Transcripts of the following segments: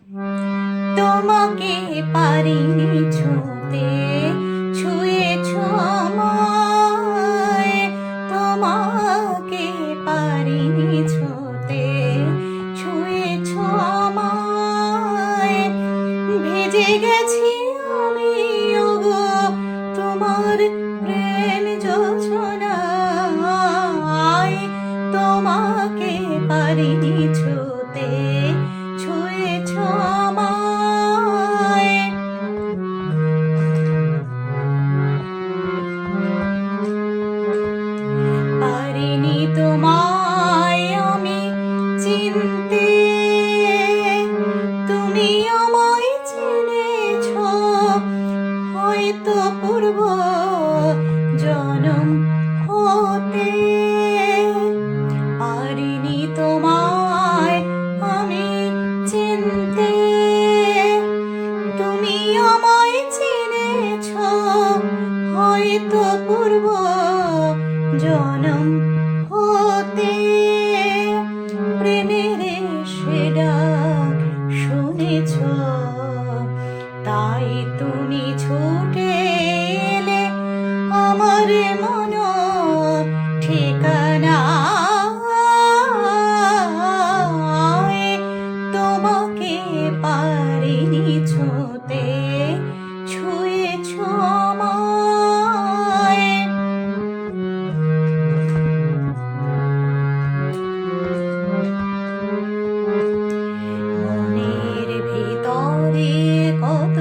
তোমাকে পারিনি ছুঁতে, ছুঁয়েছ আমায়। তোমাকে পারিনি ছুঁতে, ছুঁয়েছ আমায়। ভেজে গেছি আমি ওগো তোমার প্রেম যোছনায়। তোমাকে পারিনি ছুঁতে, ছুঁয়েছ আমায়। পারিনি তোমায় আমি চিনতে, তুমি আমায় চিনেছ হয়তো পূর্ব জনম হতে। পারিনি তোমায় আমি চিনতে, তুমি আমায় চিনেছ হয়তো পূর্ব জনম হতে। প্রেমের সে ডাক শুনেছ, তাই তুমি ছুটে এলে আমার মন ঠিকানায়। তোমাকে পারিনি ছুঁতে, ছুঁয়েছ আমায়। মনের ভিতরে কত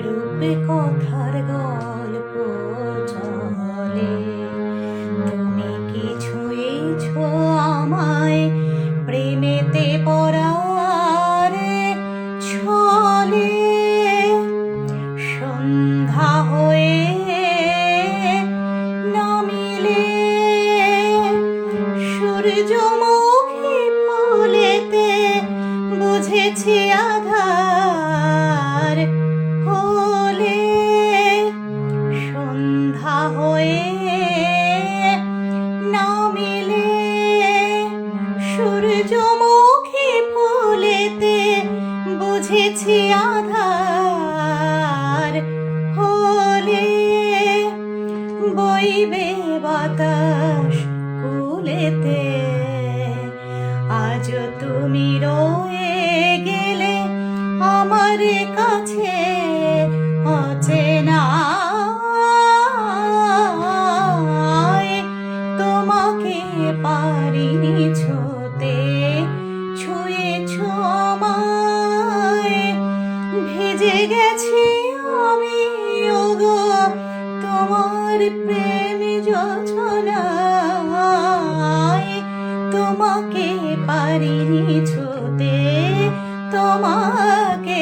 রূপ কথার গল্প চলে। তুমি কি ছুঁয়েছ আমায় প্রেমেতে পড়ার ছলে। সন্ধ্যা হয়ে নামিলে সূর্যমুখী ফুলেতে বুঝেছি আধার হলে। সন্ধ্যা হয়ে নামিলে সূর্যমুখী ফুলেতে বুঝেছি আধার হলে। বইবে বাতাস কুলেতে, আজ তুমি রয়ে গেলে আমার কাছে অচেনায়। তোমাকে পারিনি ছুঁতে, ছুঁয়েছ আমায়। ভেজে গেছি আমি ওগো তোমার প্রেম যোছনায়। তোমাকে পারিনি ছুঁতে, তোমাকে